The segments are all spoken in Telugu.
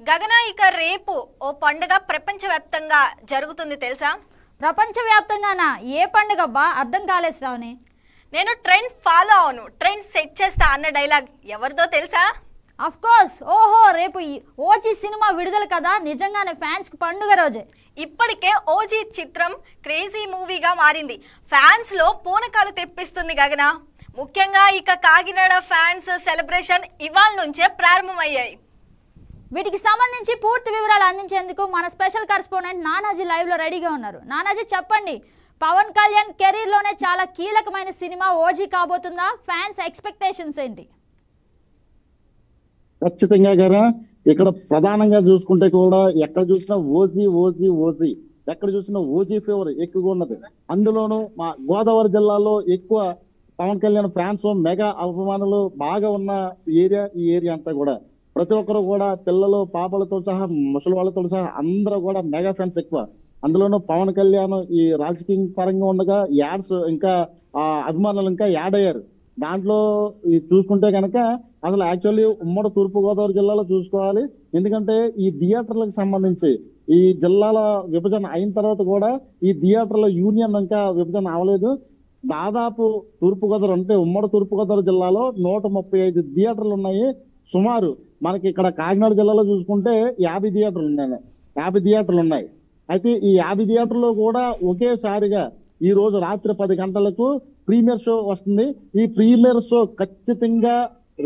గగన ఇక రేపు ఓ పండుగ ప్రపంచవ్యాప్తంగా జరుగుతుంది తెలుసా? ప్రపంచవ్యాప్తంగానా? ఏ పండుగ బా అర్థం కాలేదు శ్రావణి. నేను ట్రెండ్ ఫాలో అవును, ట్రెండ్ సెట్ చేస్తా అన్న డైలాగ్ ఎవరిదో తెలుసా? Of course. ఓహో, రేపు ఓజీ సినిమా విడుదల కదా, నిజంగానే ఫ్యాన్స్ కి పండుగ రోజే. ఇప్పటికే ఓజీ చిత్రం క్రేజీ మూవీగా మారింది, ఫ్యాన్స్ లో పూనకాలు తెప్పిస్తుంది గగన. ముఖ్యంగా ఇక కాకినాడ ఫ్యాన్స్ సెలబ్రేషన్ ఇవాళ నుంచే ప్రారంభమయ్యాయి. వీటికి సంబంధించి పూర్తి వివరాలు అందించేందుకు మన స్పెషల్ కరెస్పాండెంట్ నానాజీ లైవ్ లో రెడీగా ఉన్నారు. నానాజీ, చెప్పండి, పవన్ కళ్యాణ్ కెరీర్ లోనే చాలా కీలకమైన సినిమా ఓజీ కాబోతుందా? ఫ్యాన్స్ ఎక్స్పెక్టేషన్స్ ఏంటి? ఖచ్చితంగా గారా, ఇక్కడ ప్రధానంగా చూసుకుంటే కూడా ఎక్కడ చూసినా ఓజీ ఓజీ ఓజీ, ఎక్కడ చూసినా ఓజీ ఫేవర్ ఎక్కువగా ఉన్నది. అందులోనూ మా గోదావరి జిల్లాలో ఎక్కువ పవన్ కళ్యాణ్ ఫ్యాన్స్ మెగా అభిమానులు బాగా ఉన్న ఏరియా ఈ ఏరియా అంతా కూడా. ప్రతి ఒక్కరు కూడా పిల్లలు పాపలతో సహా ముసలి వాళ్ళతో సహా అందరూ కూడా మెగా ఫ్యాన్స్ ఎక్కువ. అందులోనూ పవన్ కళ్యాణ్ ఈ రాజకీయ పరంగా ఉండగా యాడ్స్ ఇంకా అభిమానులు ఇంకా యాడ్ అయ్యారు. దాంట్లో చూసుకుంటే కనుక అసలు యాక్చువల్లీ ఉమ్మడి తూర్పుగోదావరి జిల్లాలో చూసుకోవాలి. ఎందుకంటే ఈ థియేటర్లకు సంబంధించి ఈ జిల్లాల విభజన అయిన తర్వాత కూడా ఈ థియేటర్ల యూనియన్ ఇంకా విభజన అవ్వలేదు. దాదాపు తూర్పుగోదావరి అంటే ఉమ్మడి తూర్పుగోదావరి జిల్లాలో 135 థియేటర్లు ఉన్నాయి. సుమారు మనకి ఇక్కడ కాకినాడ జిల్లాలో చూసుకుంటే 50 థియేటర్లు ఉన్నాయి. అయితే ఈ 50 థియేటర్లో కూడా ఒకేసారిగా ఈ రోజు రాత్రి 10 గంటలకు ప్రీమియర్ షో వస్తుంది. ఈ ప్రీమియర్ షో ఖచ్చితంగా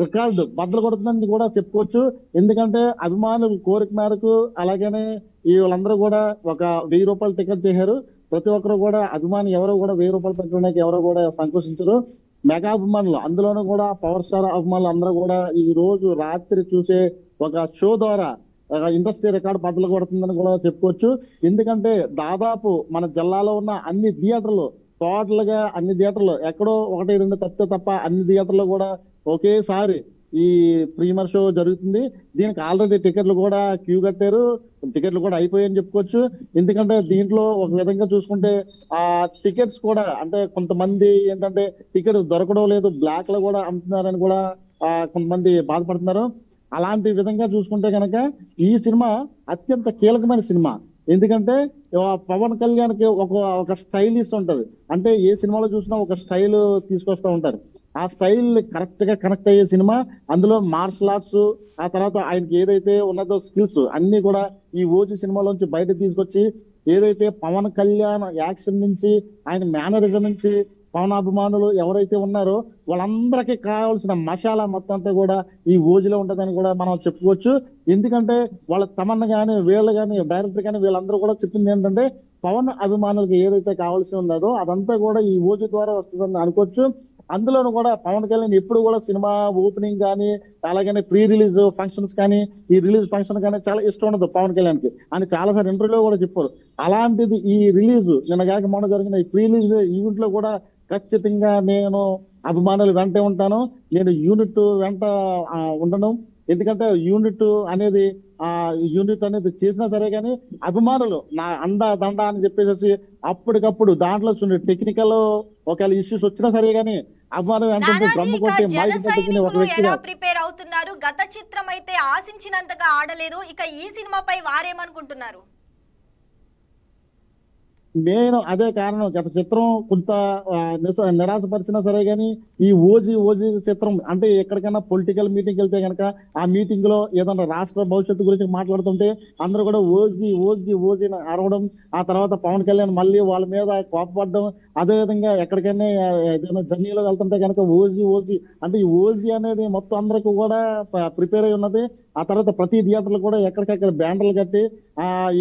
రికార్డు బద్దలు కొడుతుందని కూడా చెప్పుకోవచ్చు. ఎందుకంటే అభిమానుల కోరిక మేరకు అలాగనే ఈ వాళ్ళందరూ కూడా ఒక 1000 రూపాయలు టికెట్ చేశారు. ప్రతి ఒక్కరు కూడా అభిమాని ఎవరు కూడా 1000 రూపాయలు పెట్టడానికి ఎవరు కూడా సంకోచించరు. మెగా అభిమానులు, అందులోనూ కూడా పవర్ స్టార్ అభిమానులు అందరూ కూడా ఈ రోజు రాత్రి చూసే ఒక షో ద్వారా ఇండస్ట్రీ రికార్డు బద్దలు కొడుతుందని కూడా చెప్పుకోవచ్చు. ఎందుకంటే దాదాపు మన జిల్లాలో ఉన్న అన్ని థియేటర్లు, టోటల్ గా అన్ని థియేటర్లు ఎక్కడో 1-2 తప్పితే తప్ప అన్ని థియేటర్లు కూడా ఒకేసారి ఈ ప్రీమియర్ షో జరుగుతుంది. దీనికి ఆల్రెడీ టికెట్లు కూడా క్యూ కట్టారు, టికెట్లు కూడా అయిపోయాయని చెప్పుకోవచ్చు. ఎందుకంటే దీంట్లో ఒక విధంగా చూసుకుంటే ఆ టికెట్స్ కూడా అంటే కొంతమంది ఏంటంటే టికెట్ దొరకడం లేదు, బ్లాక్ లో కూడా అమ్ముతున్నారని కూడా కొంతమంది బాధపడుతున్నారు. అలాంటి విధంగా చూసుకుంటే కనుక ఈ సినిమా అత్యంత కీలకమైన సినిమా. ఎందుకంటే పవన్ కళ్యాణ్ కి ఒక స్టైలిష్ ఉంటది. అంటే ఏ సినిమాలో చూసినా ఒక స్టైల్ తీసుకొస్తూ ఉంటారు. ఆ స్టైల్ కరెక్ట్ గా కనెక్ట్ అయ్యే సినిమా. అందులో మార్షల్ ఆర్ట్స్, ఆ తర్వాత ఆయనకి ఏదైతే ఉన్నదో స్కిల్స్ అన్ని కూడా ఈ ఓజీ సినిమాలోంచి బయట తీసుకొచ్చి ఏదైతే పవన్ కళ్యాణ్ యాక్షన్ నుంచి ఆయన మేనరిజం నుంచి పవన్ అభిమానులు ఎవరైతే ఉన్నారో వాళ్ళందరికీ కావాల్సిన మసాలా మొత్తం అంతా కూడా ఈ ఓజీలో ఉంటుందని కూడా మనం చెప్పుకోవచ్చు. ఎందుకంటే వాళ్ళ తమన్న కానీ వీళ్ళు కానీ డైరెక్టర్ కానీ వీళ్ళందరూ కూడా చెప్పింది ఏంటంటే పవన్ అభిమానులకు ఏదైతే కావాల్సి ఉన్నదో అదంతా కూడా ఈ ఓజీ ద్వారా వస్తుందని అనుకోవచ్చు. అందులోనూ కూడా పవన్ కళ్యాణ్ ఎప్పుడు కూడా సినిమా ఓపెనింగ్ కానీ అలాగనే ప్రీ రిలీజ్ ఫంక్షన్స్ కానీ ఈ రిలీజ్ ఫంక్షన్ కానీ చాలా ఇష్టం ఉండదు పవన్ కళ్యాణ్కి అని చాలాసార్లు ఇంటర్వ్యూలో కూడా చెప్పారు. అలాంటిది ఈ రిలీజ్ నిన్న కాక మొన్న జరిగిన ఈ ప్రీ రిలీజ్ ఈవెంట్ లో కూడా ఖచ్చితంగా నేను అభిమానులు వెంటే ఉంటాను, నేను యూనిట్ వెంట ఉండను. ఎందుకంటే యూనిట్ అనేది చేసినా సరే కానీ అభిమానులు నా అండ దండ అని చెప్పేసి అప్పటికప్పుడు దాంట్లో టెక్నికల్ ఒకవేళ ఇష్యూస్ వచ్చినా సరే కానీ అభిమానులు అంటే బ్రహ్మ కొట్టి ఒక వ్యక్తిగా ప్రిపేర్ అవుతున్నారు. గత చిత్రం అయితే ఆశించినంతగా ఆడలేదు, ఇక ఈ సినిమాపై వారేమనుకుంటున్నారు? నేను అదే కారణం, గత చిత్రం కొంత నిరాశపరిచినా సరే కానీ ఈ ఓజీ చిత్రం అంటే ఎక్కడికైనా పొలిటికల్ మీటింగ్ వెళ్తే కనుక ఆ మీటింగ్ లో ఏదైనా రాష్ట్ర భవిష్యత్తు గురించి మాట్లాడుతుంటే అందరూ కూడా ఓజీ అరవడం, ఆ తర్వాత పవన్ కళ్యాణ్ మళ్ళీ వాళ్ళ మీద కోపపడడం. అదేవిధంగా ఎక్కడికైనా ఏదైనా జర్నీలో వెళ్తుంటే కనుక ఓజీ అంటే ఈ ఓజీ అనేది మొత్తం అందరికీ కూడా ప్రిపేర్ అయి ఉన్నది. ఆ తర్వాత ప్రతి థియేటర్లు కూడా ఎక్కడికక్కడ బ్యానర్లు కట్టి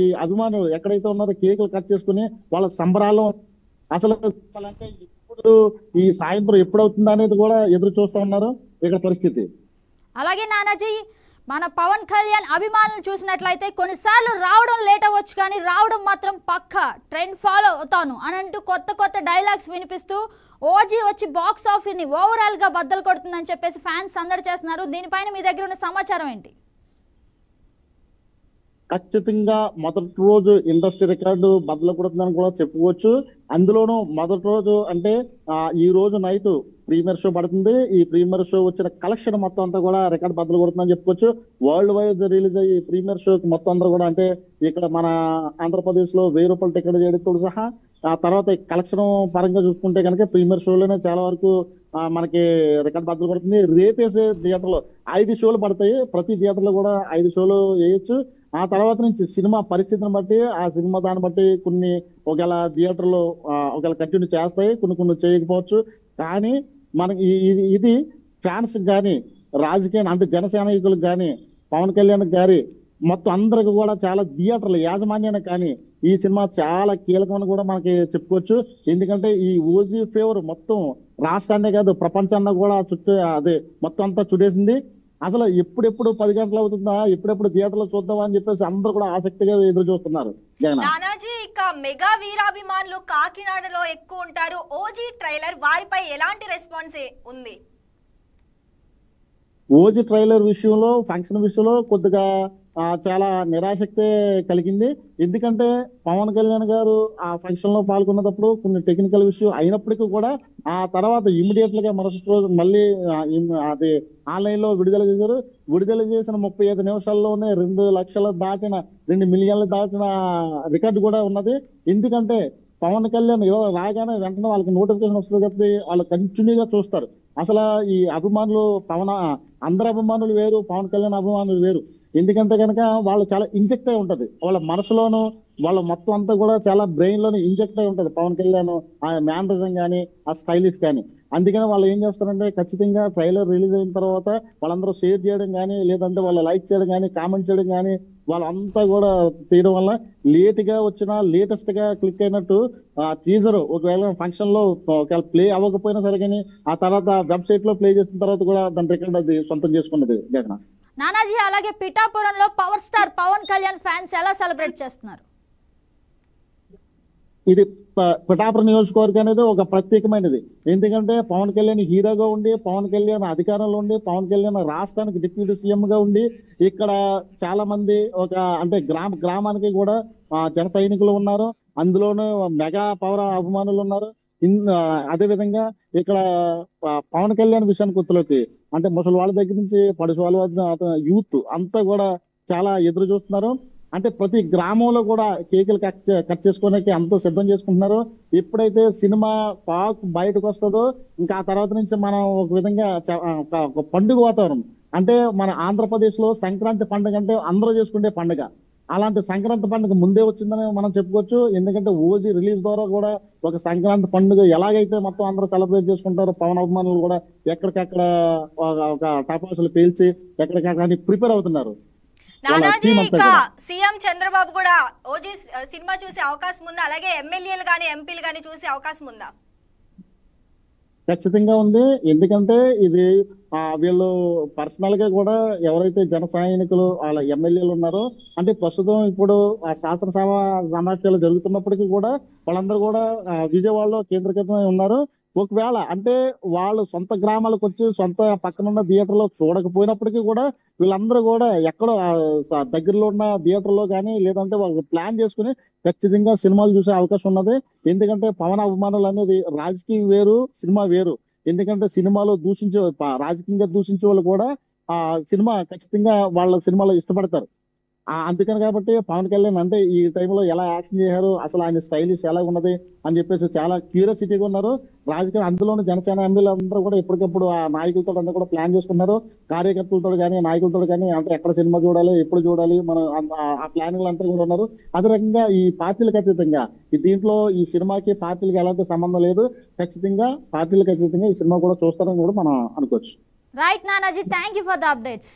ఈ అభిమానులు ఎక్కడైతే ఉన్నారో కేకులు కట్ చేసుకుని వాళ్ళ సంబరాలు అసలు చెప్పాలంటే ఇప్పుడు ఈ సాయంత్రం ఎప్పుడవుతుందా అనేది కూడా ఎదురు చూస్తూ ఉన్నారు ఇక్కడ పరిస్థితి. అలాగే నానాజీ, మన పవన్ కళ్యాణ్ అభిమానులు చూసినట్లయితే కొన్నిసార్లు రావడం లేట్ అవ్వచ్చు కానీ రావడం మాత్రం పక్కా ట్రెండ్ ఫాలో అవుతాను అని అంటూ కొత్త డైలాగ్స్ వినిపిస్తూ ఓజీ వచ్చి బాక్స్ ఆఫీస్ ని ఓవరాల్ గా బద్దలు కొడుతుందని చెప్పేసి ఫ్యాన్స్ సందడి చేస్తున్నారు. దీనిపైన మీ దగ్గర ఉన్న సమాచారం ఏంటి? ఖచ్చితంగా మొదటి రోజు ఇండస్ట్రీ రికార్డు బద్దలు కొడుతుందని కూడా చెప్పుకోవచ్చు. అందులోనూ మొదటి రోజు అంటే ఈ రోజు నైట్ ప్రీమియర్ షో పడుతుంది. ఈ ప్రీమియర్ షో వచ్చిన కలెక్షన్ మొత్తం అంతా కూడా రికార్డ్ బద్దలు కొడుతుందని చెప్పుకోవచ్చు. వరల్డ్ వైడ్ రిలీజ్ అయ్యి ప్రీమియర్ షోకి మొత్తం అందరూ కూడా అంటే ఇక్కడ మన ఆంధ్రప్రదేశ్ లో 1000 రూపాయలు టికెట్ చేయడంతో సహా ఆ తర్వాత కలెక్షన్ పరంగా చూసుకుంటే కనుక ప్రీమియర్ షోలోనే చాలా వరకు మనకి రికార్డ్ బద్దలు పడుతుంది. రేపేసే థియేటర్లో 5 షోలు పడతాయి. ప్రతి థియేటర్లో కూడా 5 షోలు వేయొచ్చు. ఆ తర్వాత నుంచి సినిమా పరిస్థితిని బట్టి ఆ సినిమా దాన్ని బట్టి కొన్ని ఒకవేళ థియేటర్లో ఒకవేళ కంటిన్యూ చేస్తాయి, కొన్ని చేయకపోవచ్చు. కానీ మనకి ఇది ఫ్యాన్స్ కానీ రాజకీయ అంటే జనసేనాయకులకు కానీ పవన్ కళ్యాణ్ గారి మొత్తం అందరికి కూడా చాలా థియేటర్ల యాజమాన్యానికి కానీ ఈ సినిమా చాలా కీలకమని కూడా మనకి చెప్పుకోవచ్చు. ఎందుకంటే ఈ ఓజీ ఫేవర్ మొత్తం రాష్ట్రాన్నే కాదు ప్రపంచాన్ని కూడా అదే మొత్తం అంతా చుట్టేసింది. అసలు ఎప్పుడెప్పుడు 10 గంటలు అవుతుందా, ఎప్పుడెప్పుడు థియేటర్లో చూద్దామా అని చెప్పేసి అందరూ కూడా ఆసక్తిగా ఎదురు చూస్తున్నారు. నానాజీ, ఇక మెగా వీరాభిమానులు కాకినాడలో ఎక్కువ ఉంటారు. ఓజీ ట్రైలర్ వారిపై ఎలాంటి రెస్పాన్స్ ఉంది? ఓజీ ట్రైలర్ విషయంలో ఫంక్షన్ విషయంలో కొద్దిగా చాలా నిరాశక్తే కలిగింది. ఎందుకంటే పవన్ కళ్యాణ్ గారు ఆ ఫంక్షన్ లో పాల్గొన్నప్పుడు కొన్ని టెక్నికల్ విషయం అయినప్పటికీ కూడా ఆ తర్వాత ఇమ్మీడియట్ గా మరుసటి రోజు మళ్ళీ అది ఆన్లైన్ లో విడుదల చేశారు. విడుదల చేసిన 35 నిమిషాల్లోనే 2 లక్షలు దాటిన 2 మిలియన్లు దాటిన రికార్డు కూడా ఉన్నది. ఎందుకంటే పవన్ కళ్యాణ్ రాగానే వెంటనే వాళ్ళకి నోటిఫికేషన్ వస్తుంది కదా, వాళ్ళు కంటిన్యూగా చూస్తారు. అసలు ఈ అభిమానులు అందరు అభిమానులు వేరు, పవన్ కళ్యాణ్ అభిమానులు వేరు. ఎందుకంటే కనుక వాళ్ళు చాలా ఇంజెక్ట్ అయి ఉంటది వాళ్ళ మనసులోను, వాళ్ళ మొత్తం అంతా కూడా చాలా బ్రెయిన్ లోను ఇంజెక్ట్ అయి ఉంటది పవన్ కళ్యాణ్ ఆ మ్యానరిజం కానీ ఆ స్టైలిష్ కానీ. అందుకని వాళ్ళు ఏం చేస్తారంటే ఖచ్చితంగా ట్రైలర్ రిలీజ్ అయిన తర్వాత వాళ్ళందరూ షేర్ చేయడం కానీ లేదంటే వాళ్ళు లైక్ చేయడం కానీ కామెంట్ చేయడం కానీ వాళ్ళంతా కూడా తీయడం వల్ల లేట్ గా వచ్చిన లేటెస్ట్ గా క్లిక్ అయినట్టు టీజర్ ఒకవేళ ఫంక్షన్ లో ఒకవేళ ప్లే అవ్వకపోయినా సరే కానీ ఆ తర్వాత వెబ్సైట్ లో ప్లే చేసిన తర్వాత కూడా దాని రికార్డ్ అది సొంతం చేసుకున్నది జగన్. నానాజీ, అలాగే పిఠాపురంలో power star Pawan Kalyan fans ఎలా సెలబ్రేట్ చేస్తున్నారు? ఇది పిఠాపురం నియోజకవర్గం అనేది ఒక ప్రత్యేకమైనది. ఎందుకంటే పవన్ కళ్యాణ్ హీరోగా ఉండి, పవన్ కళ్యాణ్ అధికారంలో ఉండి, పవన్ కళ్యాణ్ రాష్ట్రానికి డిప్యూటీ సీఎం గా ఉండి ఇక్కడ చాలా మంది ఒక అంటే గ్రామానికి కూడా జన సైనికులు ఉన్నారు. అందులోనూ మెగా పవర్ అభిమానులు ఉన్నారు. అదే విధంగా ఇక్కడ పవన్ కళ్యాణ్ విషయానికి గుర్తులోకి అంటే ముసలి వాళ్ళ దగ్గర నుంచి పడుసు వాళ్ళ యూత్ అంతా కూడా చాలా ఎదురు చూస్తున్నారు. అంటే ప్రతి గ్రామంలో కూడా కేకులు కట్ చేసుకోవడానికి అంతా సిద్ధం చేసుకుంటున్నారు. ఎప్పుడైతే సినిమా టాక్ బయటకు వస్తుందో ఇంకా ఆ తర్వాత నుంచి మనం ఒక విధంగా ఒక పండుగ వాతావరణం అంటే మన ఆంధ్రప్రదేశ్ లో సంక్రాంతి పండుగ అంటే అందరూ చేసుకునే పండుగ. అలాంటి సంక్రాంతి పండుగ ముందే వచ్చిందని మనం చెప్పుకోవచ్చు. ఎందుకంటే ఓజీ రిలీజ్ ద్వారా కూడా ఒక సంక్రాంతి పండుగ ఎలాగైతే మొత్తం అందరూ సెలబ్రేట్ చేసుకుంటారో పవన్ అభిమానులు కూడా ఎక్కడికక్కడ ఒక టపాసులు పేల్చి ఎక్కడికక్కడ ప్రిపేర్ అవుతున్నారు. నానాజీ, ఇక సీఎం చంద్రబాబు కూడా ఓజీ సినిమా చూసే అవకాశం ఉందా? అలాగే ఎమ్మెల్యేలు గానీ ఎంపీలు గానీ చూసే అవకాశం ఉందా? ఖచ్చితంగా ఉంది. ఎందుకంటే ఇది వీళ్ళు పర్సనల్ గా కూడా ఎవరైతే జన సైనికులు వాళ్ళ ఎమ్మెల్యేలు ఉన్నారో అంటే ప్రస్తుతం ఇప్పుడు శాసనసభ సమావేశాలు జరుగుతున్నప్పటికీ కూడా వాళ్ళందరూ కూడా విజయవాడలో కేంద్రీకృతమై ఉన్నారు. ఒకవేళ అంటే వాళ్ళు సొంత గ్రామాలకు వచ్చి సొంత పక్కనున్న థియేటర్లో చూడకపోయినప్పటికీ కూడా వీళ్ళందరూ కూడా ఎక్కడో దగ్గరలో ఉన్న థియేటర్లో కానీ లేదంటే వాళ్ళు ప్లాన్ చేసుకుని ఖచ్చితంగా సినిమాలు చూసే అవకాశం ఉన్నది. ఎందుకంటే పవన్ అభిమానులు అనేది రాజకీయం వేరు, సినిమా వేరు. ఎందుకంటే సినిమాలో రాజకీయంగా దూషించే వాళ్ళు కూడా ఆ సినిమా ఖచ్చితంగా వాళ్ళ సినిమాలో ఇష్టపడతారు. అందుకని కాబట్టి పవన్ కళ్యాణ్ అంటే ఈ టైంలో ఎలా యాక్షన్ చేశారు, అసలు ఆయన స్టైలిష్ ఎలా ఉన్నది అని చెప్పేసి చాలా క్యూరియాసిటీగా ఉన్నారు. రాజకీయ అందులోని జనసేన ఎంపీలు అందరూ కూడా ఎప్పటికప్పుడు ఆ నాయకులతో అందరూ కూడా ప్లాన్ చేసుకున్నారు. కార్యకర్తలతో కానీ నాయకులతో కానీ అంటే ఎక్కడ సినిమా చూడాలి, ఎప్పుడు చూడాలి, మనం ఆ ప్లానింగ్లు అంతా కూడా ఉన్నారు. అదే రకంగా ఈ పార్టీలకు అతీతంగా దీంట్లో ఈ సినిమాకి పార్టీలకు ఎలాంటి సంబంధం లేదు. ఖచ్చితంగా పార్టీలకు అతీతంగా ఈ సినిమా కూడా చూస్తారని కూడా మనం అనుకోవచ్చు. Right Nanaji, thank you for the updates.